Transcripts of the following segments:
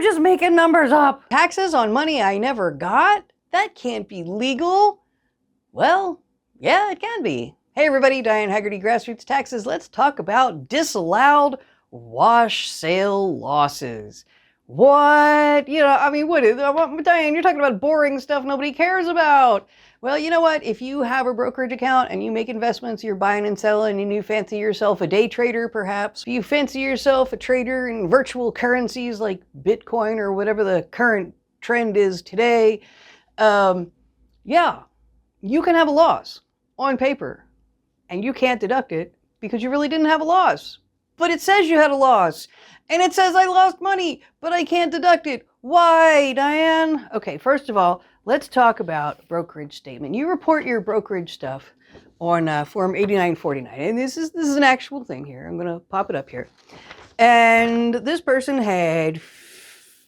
They're just making numbers up. Taxes on money I never got? That can't be legal. Well, yeah, it can be. Hey everybody, Diane Haggerty, Grassroots Taxes. Let's talk about disallowed wash sale losses. What? What is, Diane, you're talking about boring stuff nobody cares about. Well, you know what? If you have a brokerage account and you make investments, you're buying and selling, and you fancy yourself a day trader, perhaps. If you fancy yourself a trader in virtual currencies like Bitcoin or whatever the current trend is today, yeah, you can have a loss on paper and you can't deduct it because you really didn't have a loss. But it says you had a loss, and it says I lost money, but I can't deduct it. Why, Diane? Okay, first of all, let's talk about brokerage statement. You report your brokerage stuff on Form 8949, and this is an actual thing here. I'm going to pop it up here. And this person had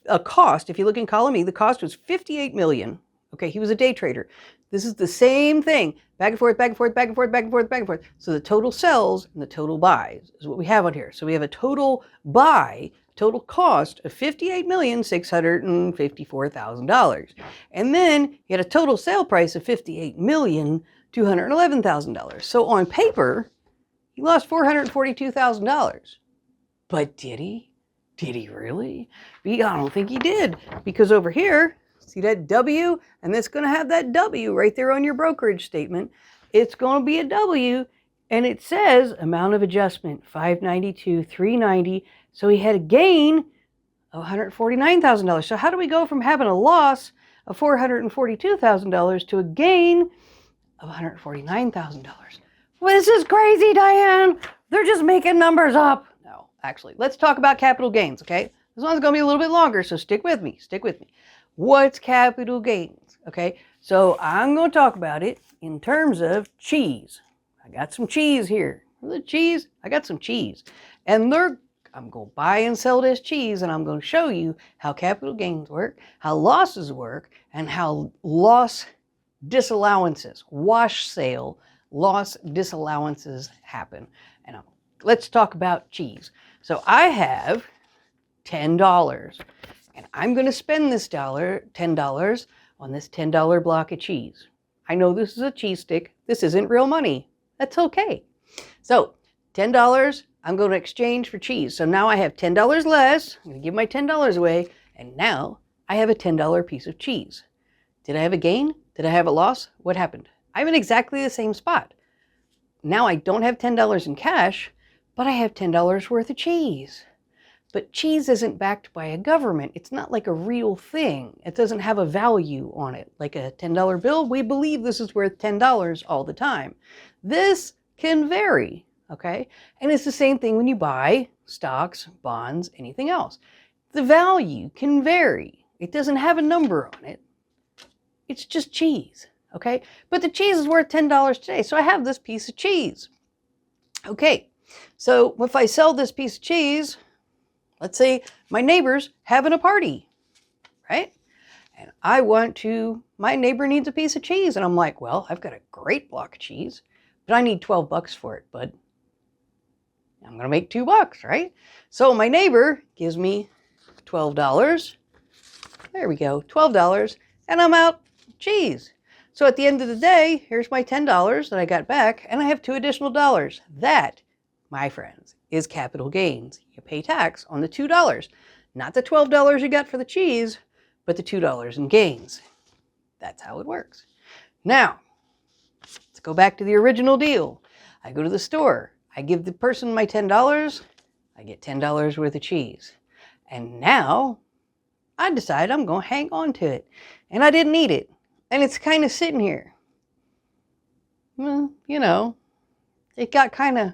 a cost. If you look in column E, the cost was $58 million. Okay, he was a day trader. This is the same thing, back and forth, back and forth, back and forth, back and forth, back and forth. So the total sells and the total buys is what we have on here. So we have a total buy, total cost of $58,654,000. And then he had a total sale price of $58,211,000. So on paper, he lost $442,000. But did he? Did he really? I don't think he did, because over here, see that W? And it's going to have that W right there on your brokerage statement. It's going to be a W, and it says amount of adjustment, $592,390. So he had a gain of $149,000. So how do we go from having a loss of $442,000 to a gain of $149,000? Well, this is crazy, Diane. They're just making numbers up. No, actually, let's talk about capital gains, okay? This one's going to be a little bit longer, so stick with me. Stick with me. What's capital gains? Okay, so I'm going to talk about it in terms of cheese. I got some cheese here. The cheese, I got some cheese. And I'm going to buy and sell this cheese, and I'm going to show you how capital gains work, how losses work, and how loss disallowances, wash sale loss disallowances happen. And let's talk about cheese. So I have $10. And I'm going to spend this $10 on this $10 block of cheese. I know this is a cheese stick. This isn't real money. That's okay. So $10 I'm going to exchange for cheese. So now I have $10 less. I'm going to give my $10 away. And now I have a $10 piece of cheese. Did I have a gain? Did I have a loss? What happened? I'm in exactly the same spot. Now I don't have $10 in cash, but I have $10 worth of cheese. But cheese isn't backed by a government. It's not like a real thing. It doesn't have a value on it. Like a $10 bill, we believe this is worth $10 all the time. This can vary, okay? And it's the same thing when you buy stocks, bonds, anything else. The value can vary. It doesn't have a number on it. It's just cheese, okay? But the cheese is worth $10 today, so I have this piece of cheese. Okay, so if I sell this piece of cheese, let's say my neighbor's having a party, right? And my neighbor needs a piece of cheese. And I'm like, well, I've got a great block of cheese, but I need 12 bucks for it, bud. I'm going to make $2, right? So my neighbor gives me $12. There we go, $12. And I'm out cheese. So at the end of the day, here's my $10 that I got back, and I have $2 additional. That, my friends, is capital gains. You pay tax on the $2, not the $12 you got for the cheese, but the $2 in gains. That's how it works. Now, let's go back to the original deal. I go to the store. I give the person my $10. I get $10 worth of cheese. And now I decide I'm going to hang on to it. And I didn't eat it. And it's kind of sitting here. Well, it got kind of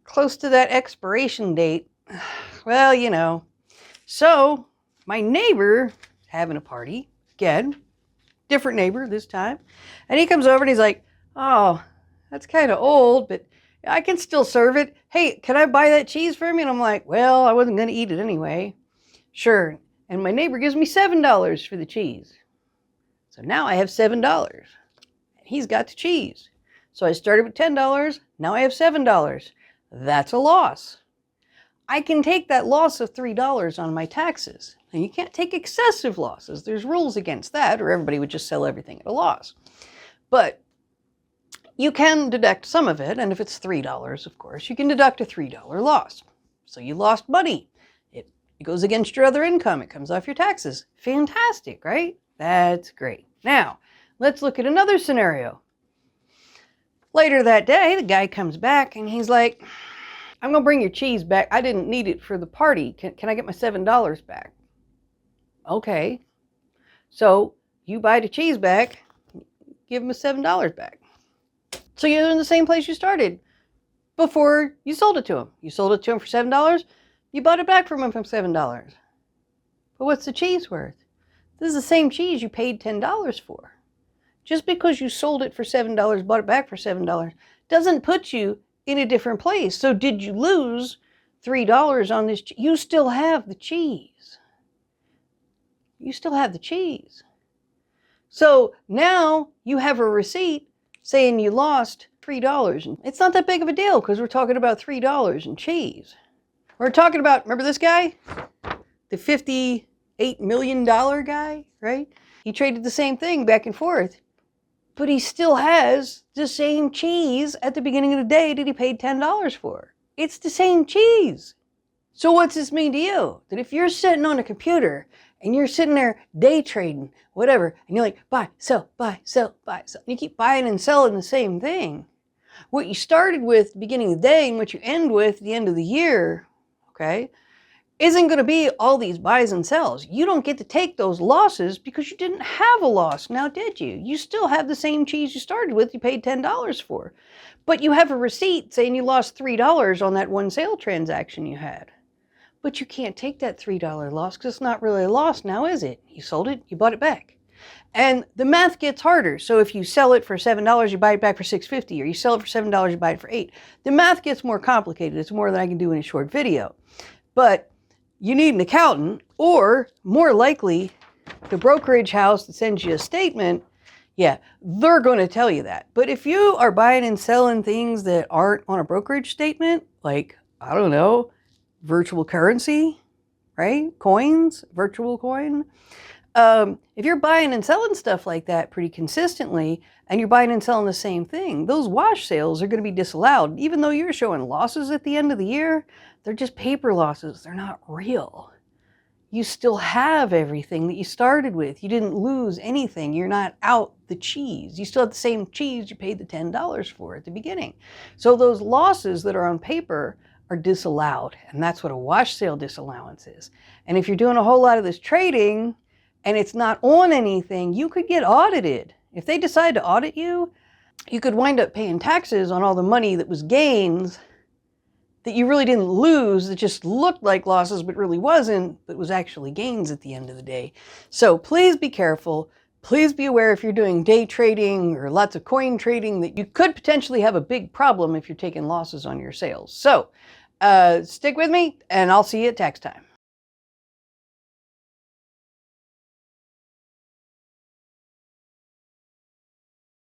close to that expiration date. Well, So my neighbor having a party, again, different neighbor this time. And he comes over and he's like, oh, that's kind of old, but I can still serve it. Hey, can I buy that cheese from you? And I'm like, well, I wasn't going to eat it anyway. Sure. And my neighbor gives me $7 for the cheese. So now I have $7. And he's got the cheese. So I started with $10. Now I have $7. That's a loss. I can take that loss of $3 on my taxes. And you can't take excessive losses. There's rules against that, or everybody would just sell everything at a loss. But you can deduct some of it, and if it's $3, of course, you can deduct a $3 loss. So you lost money. It goes against your other income. It comes off your taxes. Fantastic, right? That's great. Now, let's look at another scenario. Later that day, the guy comes back and he's like, I'm going to bring your cheese back. I didn't need it for the party. Can I get my $7 back? Okay. So you buy the cheese back, give him a $7 back. So you're in the same place you started before you sold it to him. You sold it to him for $7. You bought it back from him for $7. But what's the cheese worth? This is the same cheese you paid $10 for. Just because you sold it for $7, bought it back for $7, doesn't put you in a different place. So did you lose $3 on this? You still have the cheese. You still have the cheese. So now you have a receipt saying you lost $3. It's not that big of a deal because we're talking about $3 in cheese. We're talking about, remember this guy? The $58 million guy, right? He traded the same thing back and forth. But he still has the same cheese at the beginning of the day that he paid $10 for. It's the same cheese. So what's this mean to you? That if you're sitting on a computer and you're sitting there day trading, whatever, and you're like, buy, sell, buy, sell, buy, sell. And you keep buying and selling the same thing. What you started with at the beginning of the day and what you end with at the end of the year, okay, isn't going to be all these buys and sells. You don't get to take those losses because you didn't have a loss, now did you? You still have the same cheese you started with, you paid $10 for. But you have a receipt saying you lost $3 on that one sale transaction you had. But you can't take that $3 loss because it's not really a loss now, is it? You sold it, you bought it back. And the math gets harder. So if you sell it for $7, you buy it back for $6.50, or you sell it for $7, you buy it for $8. The math gets more complicated. It's more than I can do in a short video. But you need an accountant, or more likely, the brokerage house that sends you a statement, yeah, they're going to tell you that. But if you are buying and selling things that aren't on a brokerage statement, like, I don't know, virtual currency, right? Coins, virtual coin. If you're buying and selling stuff like that pretty consistently, and you're buying and selling the same thing, those wash sales are going to be disallowed. Even though you're showing losses at the end of the year, they're just paper losses. They're not real. You still have everything that you started with. You didn't lose anything. You're not out the cheese. You still have the same cheese you paid the $10 for at the beginning. So those losses that are on paper are disallowed. And that's what a wash sale disallowance is. And if you're doing a whole lot of this trading and it's not on anything, you could get audited. If they decide to audit you, you could wind up paying taxes on all the money that was gains that you really didn't lose, that just looked like losses but really wasn't, but was actually gains at the end of the day. So please be careful. Please be aware if you're doing day trading or lots of coin trading that you could potentially have a big problem if you're taking losses on your sales. So stick with me and I'll see you at tax time.